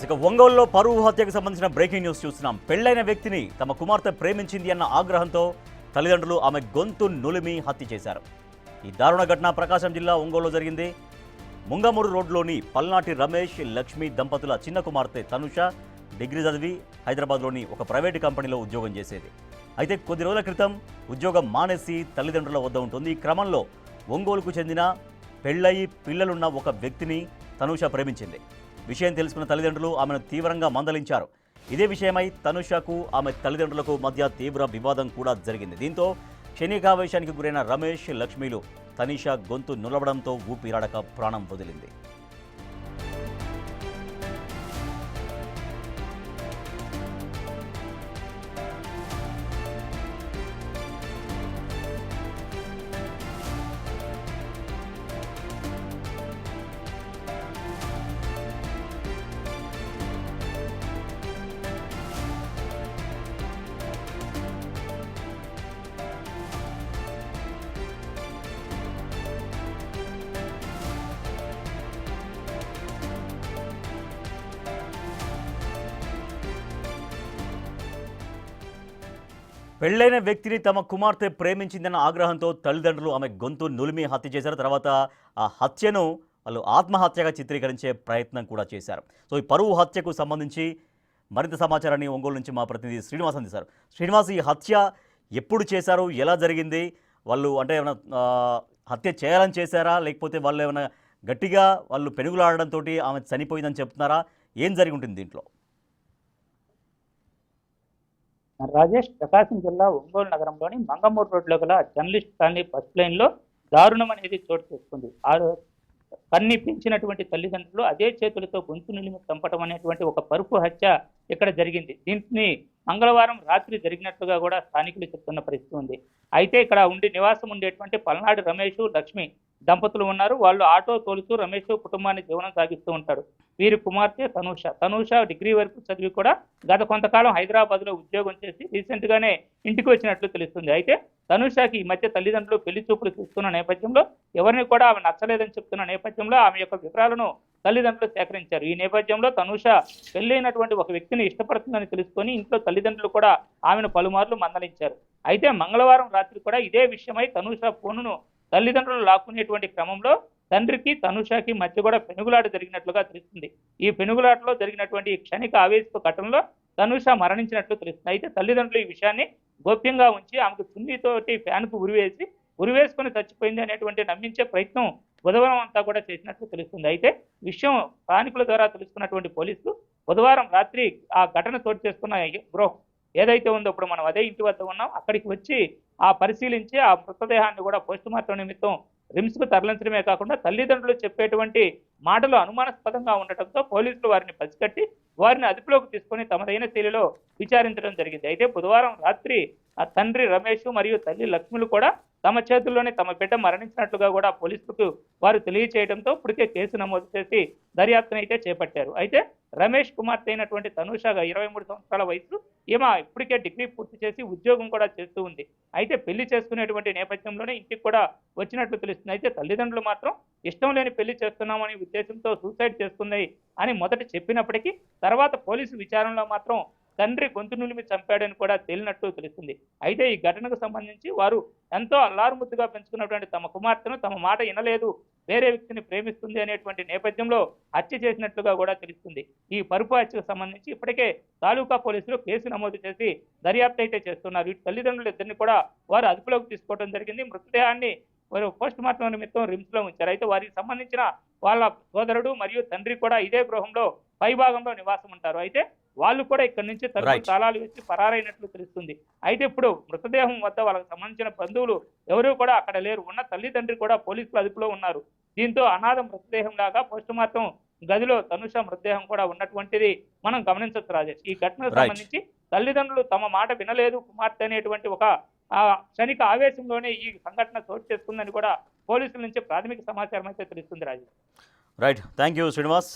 ఇక ఒంగోలులో పరువు హత్యకు సంబంధించిన బ్రేకింగ్ న్యూస్ చూస్తున్నాం. పెళ్లైన వ్యక్తిని తమ కుమార్తె ప్రేమించింది అన్న ఆగ్రహంతో తల్లిదండ్రులు ఆమె గొంతు నులిమి హత్య చేశారు. ఈ దారుణ ఘటన ప్రకాశం జిల్లా ఒంగోలులో జరిగింది. ముంగమూరు రోడ్లోని పల్నాటి రమేష్ లక్ష్మి దంపతుల చిన్న కుమార్తె తనుష డిగ్రీ చదివి హైదరాబాద్లోని ఒక ప్రైవేటు కంపెనీలో ఉద్యోగం చేసేది. అయితే కొద్ది రోజుల క్రితం ఉద్యోగం మానేసి తల్లిదండ్రుల వద్ద ఉంటుంది. ఈ క్రమంలో ఒంగోలుకు చెందిన పెళ్లయి పిల్లలున్న ఒక వ్యక్తిని తనుష ప్రేమించింది. విషయం తెలుసుకున్న తల్లిదండ్రులు ఆమెను తీవ్రంగా మందలించారు. ఇదే విషయమై తనుషకు ఆమె తల్లిదండ్రులకు మధ్య తీవ్ర వివాదం కూడా జరిగింది. దీంతో క్షణికావేశానికి గురైన రమేష్ లక్ష్మిలు తనిష గొంతు నులవడంతో ఊపిరాడక ప్రాణం వదిలింది. పెళ్లైన వ్యక్తిని తమ కుమార్తె ప్రేమించిందన్న ఆగ్రహంతో తల్లిదండ్రులు ఆమె గొంతు నులిమి హత్య చేశారు. తర్వాత ఆ హత్యను వాళ్ళు ఆత్మహత్యగా చిత్రీకరించే ప్రయత్నం కూడా చేశారు. సో ఈ పరువు హత్యకు సంబంధించి మరింత సమాచారాన్ని ఒంగోలు నుంచి మా ప్రతినిధి శ్రీనివాస్ అందిస్తారు. శ్రీనివాస్, ఈ హత్య ఎప్పుడు చేశారు, ఎలా జరిగింది? వాళ్ళు అంటే ఏమైనా హత్య చేయాలని చేశారా, లేకపోతే వాళ్ళు ఏమైనా గట్టిగా వాళ్ళు పెనుగులాడడంతో ఆమె చనిపోయిందని చెప్తున్నారా? ఏం జరిగి ఉంటుంది దీంట్లో? రాజేష్, ప్రకాశం జిల్లా ఒంగోలు నగరంలోని మంగమూరు రోడ్లో గల జర్నలిస్ట్ కాలనీ ఫస్ట్ లైన్ లో దారుణం అనేది చోటు చేసుకుంది. కన్ని పెంచినటువంటి తల్లిదండ్రులు అదే చేతులతో గొంతు నిలిమి చంపటం అనేటువంటి ఒక పరుపు హత్య ఇక్కడ జరిగింది. దీన్ని మంగళవారం రాత్రి జరిగినట్లుగా కూడా స్థానికులు చెప్తున్న పరిస్థితి ఉంది. అయితే ఇక్కడ నివాసం ఉండేటువంటి పల్నాడు రమేష్ లక్ష్మి దంపతులు ఉన్నారు. వాళ్ళు ఆటో తోలుతూ రమేష్ కుటుంబాన్ని జీవనం సాగిస్తూ ఉంటారు. వీరి కుమార్తె తనూష డిగ్రీ వరకు చదివి కూడా గత కొంతకాలం హైదరాబాద్ లో ఉద్యోగం చేసి రీసెంట్ గానే ఇంటికి వచ్చినట్లు తెలుస్తుంది. అయితే తనూషకి ఈ మధ్య తల్లిదండ్రులు పెళ్లి చూపులు చూస్తున్న నేపథ్యంలో ఎవరిని కూడా ఆమె నచ్చలేదని చెప్తున్న నేపథ్యంలో ఆమె యొక్క వివరాలను తల్లిదండ్రులు సేకరించారు. ఈ నేపథ్యంలో తనూష పెళ్లైనటువంటి ఒక వ్యక్తిని ఇష్టపడుతుందని తెలుసుకొని ఇంట్లో తల్లిదండ్రులు కూడా ఆమెను పలుమార్లు మందలించారు. అయితే మంగళవారం రాత్రి కూడా ఇదే విషయమై తనూష ఫోనును తల్లిదండ్రులు లాక్కునేటువంటి క్రమంలో తండ్రికి తనూషకి మధ్య కూడా పెనుగులాట జరిగినట్లుగా తెలుస్తుంది. ఈ పెనుగులాటలో జరిగినటువంటి క్షణిక ఆవేశపు ఘటనలో తనూష మరణించినట్లు తెలుస్తుంది. అయితే తల్లిదండ్రులు ఈ విషయాన్ని గోప్యంగా ఉంచి ఆమెకు చున్నీతోటి ఫ్యాన్కు ఉరివేసుకొని చచ్చిపోయింది అనేటువంటి నమ్మించే ప్రయత్నం బుధవారం అంతా కూడా చేసినట్లు తెలుస్తుంది. అయితే విషయం స్థానికుల ద్వారా తెలుసుకున్నటువంటి పోలీసులు బుధవారం రాత్రి ఆ ఘటన చోటు చేసుకున్న గృహం ఏదైతే ఉందో ఇప్పుడు మనం అదే ఇంటి వద్ద ఉన్నాం, అక్కడికి వచ్చి పరిశీలించి ఆ మృతదేహాన్ని కూడా పోస్టుమార్టం నిమిత్తం రిమ్స్కు తరలించడమే కాకుండా తల్లిదండ్రులు చెప్పేటువంటి మాటలు అనుమానాస్పదంగా ఉండటంతో పోలీసులు వారిని పసిగట్టి వారిని అదుపులోకి తీసుకొని తమదైన శైలిలో విచారించడం జరిగింది. అయితే బుధవారం రాత్రి ఆ తండ్రి రమేష్ మరియు తల్లి లక్ష్ములు కూడా తమ చేతుల్లోనే తమ బిడ్డ మరణించినట్లుగా కూడా పోలీసులకు వారు తెలియచేయడంతో ఇప్పటికే కేసు నమోదు చేసి దర్యాప్తును అయితే చేపట్టారు. అయితే రమేష్ కుమార్తె అయినటువంటి తనూష 23 సంవత్సరాల వయసు, ఈమె ఇప్పటికే డిగ్రీ పూర్తి చేసి ఉద్యోగం కూడా చేస్తూ ఉంది. అయితే పెళ్లి చేసుకునేటువంటి నేపథ్యంలోనే ఇంటికి కూడా వచ్చినట్లు తెలుస్తుంది. అయితే తల్లిదండ్రులు మాత్రం ఇష్టం లేని పెళ్లి చేస్తున్నామనే ఉద్దేశంతో సూసైడ్ చేసుకుంది అని మొదట చెప్పినప్పటికీ తర్వాత పోలీసు విచారణలో మాత్రం తండ్రి గొంతు నులిమి చంపాడని కూడా తేలినట్టు తెలుస్తుంది. అయితే ఈ ఘటనకు సంబంధించి వారు ఎంతో అల్లారుముద్దుగా పెంచుకున్నటువంటి తమ కుమార్తెను తమ మాట వినలేదు, వేరే వ్యక్తిని ప్రేమిస్తుంది అనేటువంటి నేపథ్యంలో హత్య చేసినట్లుగా కూడా తెలుస్తుంది. ఈ పరుపు హత్యకు సంబంధించి ఇప్పటికే తాలూకా పోలీసులు కేసు నమోదు చేసి దర్యాప్తు అయితే చేస్తున్నారు. ఈ తల్లిదండ్రులు ఇద్దరిని కూడా వారు అదుపులోకి తీసుకోవడం జరిగింది. మృతదేహాన్ని వారు పోస్ట్ మార్టం నిమిత్తం రిమ్స్ లో ఉంచారు. అయితే వారికి సంబంధించిన వాళ్ళ సోదరుడు మరియు తండ్రి కూడా ఇదే గృహంలో పైభాగంలో నివాసం ఉంటారు. అయితే వాళ్ళు కూడా ఇక్కడి నుంచి తలుపు తాళాలు వేసి పరారైనట్లు తెలుస్తుంది. అయితే ఇప్పుడు మృతదేహం వద్ద వాళ్ళకి సంబంధించిన బంధువులు ఎవరూ కూడా అక్కడ లేరు. ఉన్న తల్లిదండ్రి కూడా పోలీసులు అదుపులో ఉన్నారు. దీంతో అనాథ మృతదేహం లాగా పోస్ట్ మార్టం గదిలో తనుష మృతదేహం కూడా ఉన్నటువంటిది మనం గమనించవచ్చు రాజేష్. ఈ ఘటనకు సంబంధించి తల్లిదండ్రులు తమ మాట వినలేదు కుమార్తె అనేటువంటి ఒక క్షణిక ఆవేశంలోనే ఈ సంఘటన చోటు చేసుకుందని కూడా పోలీసుల నుంచి ప్రాథమిక సమాచారం అయితే తెలుస్తుంది Rajesh. Right, thank you Srinivas.